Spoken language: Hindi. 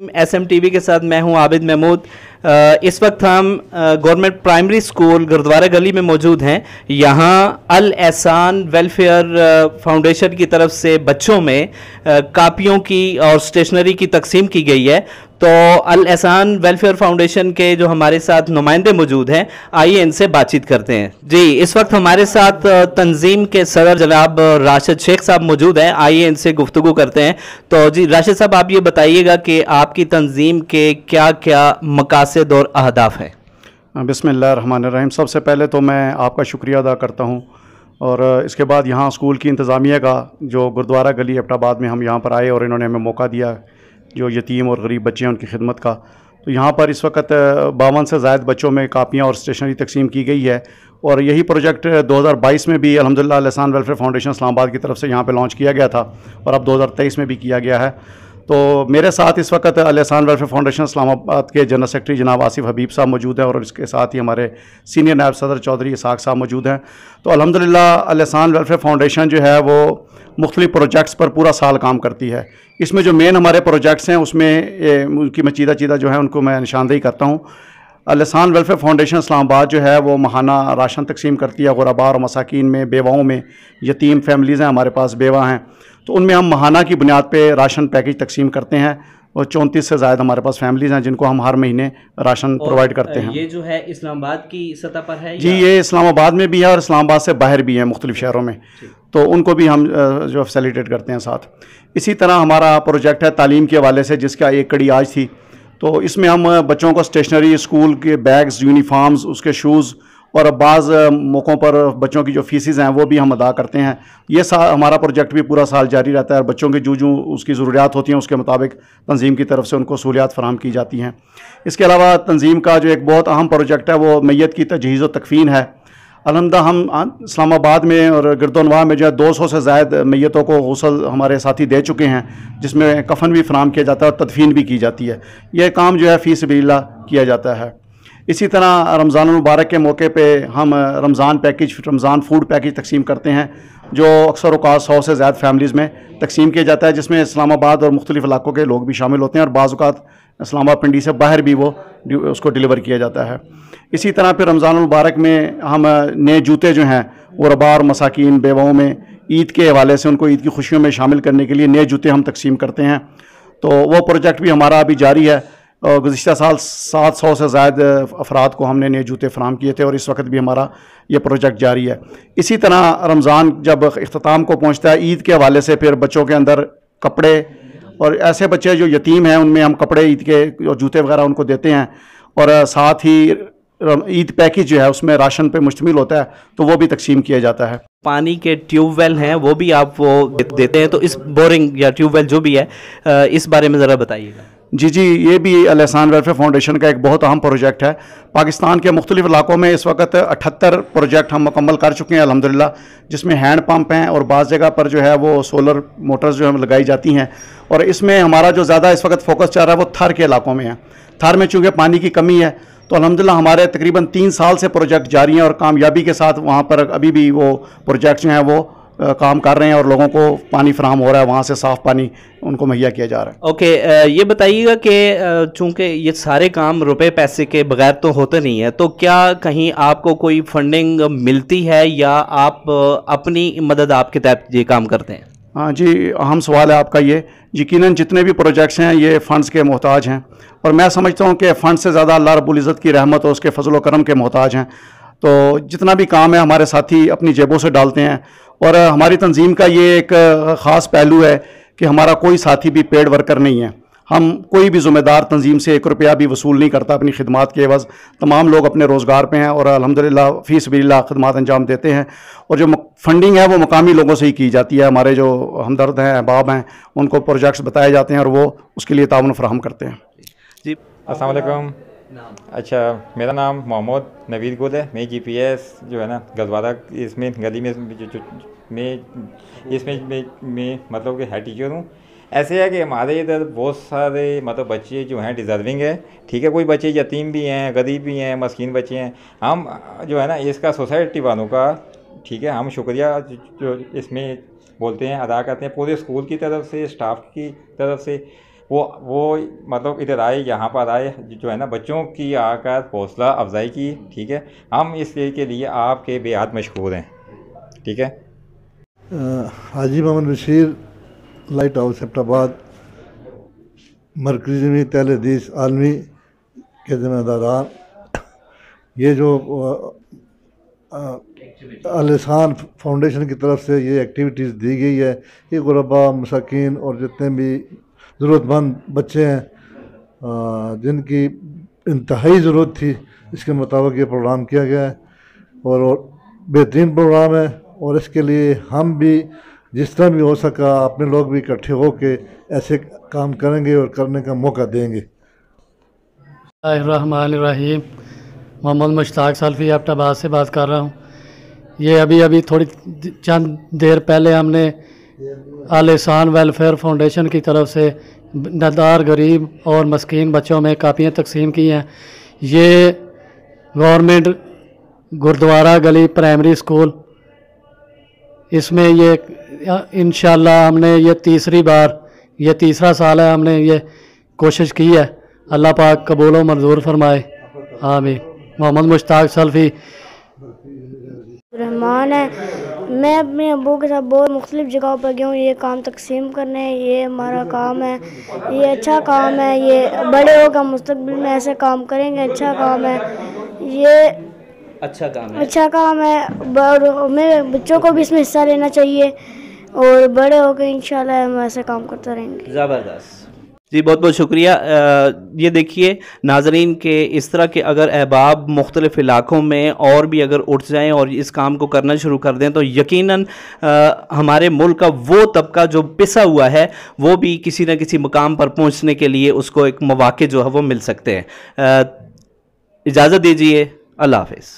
SMTV के साथ मैं हूं आबिद महमूद। इस वक्त हम गवर्नमेंट प्राइमरी स्कूल गुरुद्वारा गली में मौजूद हैं। यहां अल एहसान वेलफेयर फाउंडेशन की तरफ से बच्चों में कापियों की और स्टेशनरी की तकसीम की गई है। तो अल एहसान वेलफेयर फाउंडेशन के जो हमारे साथ नुमाइंदे मौजूद हैं, आइए इनसे बातचीत करते हैं। जी, इस वक्त हमारे साथ तंजीम के सदर जनाब राशिद शेख साहब मौजूद हैं। आइए इनसे गुफ्तगू करते हैं। तो जी राशिद साहब, आप ये बताइएगा कि आपकी तंजीम के क्या क्या मकासद और अहदाफ हैं। बिस्मिल्लाहिर्रहमानिर्रहीम। सबसे पहले तो मैं आपका शुक्रिया अदा करता हूँ, और इसके बाद यहाँ स्कूल की इंतज़ामिया का, जो गुरुद्वारा गली एबटाबाद में हम यहाँ पर आए और इन्होंने हमें मौका दिया जो यतीम और गरीब बच्चे हैं उनकी खिदमत का। तो यहाँ पर इस वक्त 52 से ज़ायद बच्चों में कापियाँ और स्टेशनरी तकसीम की गई है, और यही प्रोजेक्ट 2022 में भी अल्हम्दुलिल्लाह अल एहसान वेलफेयर फाउंडेशन इस्लामाबाद की तरफ से यहाँ पे लॉन्च किया गया था, और अब 2023 में भी किया गया है। तो मेरे साथ इस वक्त अल एहसान वेलफेयर फाउंडेशन इस्लामाबाद के जनरल सेक्रेटरी जनाब आसिफ हबीब साहब मौजूद हैं, और इसके साथ ही हमारे सीनियर नायब सदर चौधरी इसाक साहब मौजूद हैं। तो अल्हम्दुलिल्लाह अल एहसान वेलफेयर फाउंडेशन जो है वो मुख्तलिफ प्रोजेक्ट्स पर पूरा साल काम करती है। इसमें जो मेन हमारे प्रोजेक्ट्स हैं उसमें उनकी मैं चीदा जो है उनको मैं निशानदेही करता हूँ। अल एहसान वेलफेयर फाउंडेशन इस्लामाबाद जो है वो माहाना राशन तकसीम करती है गुरबा और मसाकीन में, बेवाओं में। यतीम फैमिलीज़ हैं हमारे पास, बेवा हैं, तो उनमें हम माहाना की बुनियाद पे राशन पैकेज तकसीम करते हैं, और 34 से ज़्यादा हमारे पास फैमिलीज़ हैं जिनको हम हर महीने राशन प्रोवाइड करते हैं। ये जो है इस्लामाबाद की सतह पर है जी, ये इस्लामाबाद में भी है और इस्लामाबाद से बाहर भी है मुख्तलिफ शहरों में, तो उनको भी हम जो फैसिलिटेट करते हैं साथ। इसी तरह हमारा प्रोजेक्ट है तालीम के हवाले से, जिसका एक कड़ी आज थी। तो इसमें हम बच्चों को स्टेशनरी, स्कूल के बैग्स, यूनिफॉर्म्स, उसके शूज़, और बाज़ मौक़ों पर बच्चों की जो फ़ीसेस हैं वो भी हम अदा करते हैं। ये हमारा प्रोजेक्ट भी पूरा साल जारी रहता है, और बच्चों की जो उसकी ज़रूरियात होती हैं उसके मुताबिक तंजीम की तरफ से उनको सहूलियात फराहम की जाती हैं। इसके अलावा तंजीम का जो एक बहुत अहम प्रोजेक्ट है वो मैयत की तजहीज़ व तकफ़ीन है। अल्हम्दुलिल्लाह हम इस्लामाबाद में और गिरदोनवा में जो है 200 से ज़ायद मैयतों को गुस्ल हमारे साथी दे चुके हैं, जिसमें कफ़न भी फराहम किया जाता है और तदफीन भी की जाती है। यह काम जो है फ़ी सबिलिल्लाह किया जाता है। इसी तरह रमज़ान मुबारक के मौके पे हम Ramzan package, Ramzan food package तकसीम करते हैं, जो अक्सर औक़ात 100 से ज़्यादा फैमिलीज़ में तकसीम किया जाता है, जिसमें इस्लामाबाद और मुख्तलिफ़ इलाकों के लोग भी शामिल होते हैं, और बाज़ औक़ात इस्लामाबाद पिंडी से बाहर भी वो उसको डिलीवर किया जाता है। इसी तरह फिर रमज़ान मुबारक में हम नए जूते जो हैं गुरबा और मसाकीन, बेवाओं में ईद के हवाले से उनको ईद की खुशियों में शामिल करने के लिए नए जूते हम तकसीम करते हैं। तो वो प्रोजेक्ट भी हमारा अभी जारी है, और गुज़िश्ता साल 700 से ज़्यादा अफराद को हमने नए जूते फराहम किए थे, और इस वक्त भी हमारा ये प्रोजेक्ट जारी है। इसी तरह रमज़ान जब इख्तिताम को पहुँचता है, ईद के हवाले से फिर बच्चों के अंदर कपड़े, और ऐसे बच्चे जो यतीम हैं उनमें हम कपड़े, ईद के और जूते वगैरह उनको देते हैं, और साथ ही ईद पैकेज जो है उसमें राशन पे मुश्तमिल होता है, तो वो भी तकसीम किया जाता है। पानी के ट्यूबवेल हैं वो भी आप वो देते हैं, तो इस बोरिंग या ट्यूबवेल जो भी है इस बारे में ज़रा बताइएगा। जी, ये भी अल एहसान वेलफेयर फाउंडेशन का एक बहुत अहम प्रोजेक्ट है। पाकिस्तान के मुख्तलिफ इलाकों में इस वक्त 78 प्रोजेक्ट हम मुकम्मल कर चुके हैं अल्हम्दुलिल्लाह, जिसमें हैंड पंप हैं, और बाज़ जगह पर जो है वो सोलर मोटर्स जो है लगाई जाती हैं। और इसमें हमारा जो ज़्यादा इस वक्त फोकस चल रहा है वो थर के इलाकों में है। थर में चूँकि पानी की कमी है, तो अल्हम्दुलिल्लाह हमारे तकरीबन 3 साल से प्रोजेक्ट जारी हैं, और कामयाबी के साथ वहाँ पर अभी भी वो प्रोजेक्ट जो हैं वो काम कर रहे हैं, और लोगों को पानी फराहम हो रहा है, वहाँ से साफ़ पानी उनको मुहैया किया जा रहा है। ओके, ये बताइएगा कि चूँकि ये सारे काम रुपए पैसे के बगैर तो होते नहीं है, तो क्या कहीं आपको कोई फंडिंग मिलती है, या आप अपनी मदद आपके तहत ये काम करते हैं? हाँ जी, अहम सवाल है आपका ये। यकीनन जितने भी प्रोजेक्ट्स हैं ये फ़ंड्स के मोहताज हैं, और मैं समझता हूँ कि फ़ंड से ज़्यादा अल्लाह रब्बुल इज़्ज़त की रहमत और उसके फजल व करम के मोहताज हैं। तो जितना भी काम है हमारे साथी अपनी जेबों से डालते हैं, और हमारी तंजीम का ये एक ख़ास पहलू है कि हमारा कोई साथी भी पेड वर्कर नहीं है। हम कोई भी ज़िम्मेदार तंजीम से 1 रुपया भी वसूल नहीं करता अपनी खिदमात के एवज़। तमाम लोग अपने रोज़गार पे हैं, और अल्हम्दुलिल्लाह फ़ी सबिलिल्लाह खिदमात अंजाम देते हैं, और जो फंडिंग है वो मकामी लोगों से ही की जाती है। हमारे जो हमदर्द हैं, अहबाब हैं, उनको प्रोजेक्ट्स बताए जाते हैं, और वो उसके लिए ताउन फराहम करते हैं। जी, अस्सलाम वालेकुम। अच्छा, मेरा नाम मोहम्मद नवीद गुल है। मैं GPS जो है ना गजवारा इसमें गली में मैं मतलब कि हेड टीचर हूँ। ऐसे है कि हमारे इधर बहुत सारे मतलब बच्चे जो हैं डिज़र्विंग है, ठीक है। कोई बच्चे यतीम भी हैं, गरीब भी हैं, मस्कीन बच्चे हैं। हम जो है ना इसका सोसाइटी वालों का, ठीक है, हम शुक्रिया जो इसमें बोलते हैं, अदा करते हैं पूरे स्कूल की तरफ से, स्टाफ की तरफ से। वो मतलब इधर आए, यहाँ पर आए, जो है ना बच्चों की आकर हौसला अफजाई की। ठीक है, हम इसके लिए आपके बेहद मशहूर हैं। ठीक है। हाजी मोहम्मद बशीर लाइट हाउस एबटाबाद मरकज़ी तहल हदीस आलमी के ज़िम्मेदारान, ये जो अल एहसान फाउंडेशन की तरफ से ये एक्टिविटीज़ दी गई है, ये गुरबा मसाकीन और जितने भी ज़रूरतमंद बच्चे हैं जिनकी इंतहाई ज़रूरत थी, इसके मुताबिक ये प्रोग्राम किया गया है और बेहतरीन प्रोग्राम है। और इसके लिए हम भी जिस तरह भी हो सका अपने लोग भी इकट्ठे होके ऐसे काम करेंगे और करने का मौका देंगे। रहमानिर्रहीम, मोहम्मद मुश्ताक सल्फ़ी एबटाबाद से बात कर रहा हूँ। ये अभी थोड़ी चंद देर पहले हमने अल एहसान वेलफेयर फाउंडेशन की तरफ से नदार गरीब और मस्कीन बच्चों में कापियाँ तकसीम की हैं। ये गवर्नमेंट गुरुद्वारा गली प्राइमरी स्कूल, इसमें ये इंशाल्लाह हमने ये तीसरा साल है हमने ये कोशिश की है। अल्लाह पाक कबूल व मंजूर फरमाए, आमीन। मोहम्मद मुश्ताक सल्फ़ी रहमान है। मैं अपने अब्बू के साथ बहुत मुख्तलिफ़ जगहों पर गया हूँ ये काम तकसीम करने। ये हमारा काम है, ये अच्छा काम है, ये बड़े होकर मुस्तक़बिल में ऐसे काम करेंगे। अच्छा काम है, ये अच्छा काम है। हमें बच्चों को भी इसमें हिस्सा लेना चाहिए और बड़े होकर इंशाल्लाह हम ऐसे काम करते रहेंगे। ज़बरदस्त जी, बहुत बहुत शुक्रिया। ये देखिए नाजरीन के इस तरह के अगर अहबाब मुख्तलिफ़ इलाक़ों में और भी अगर उठ जाएँ और इस काम को करना शुरू कर दें तो यकीनन हमारे मुल्क का वो तबका जो पिसा हुआ है वो भी किसी न किसी मुकाम पर पहुँचने के लिए उसको एक मौक़े जो है वो मिल सकते हैं। इजाज़त दीजिए, अल्लाह हाफ़िज़।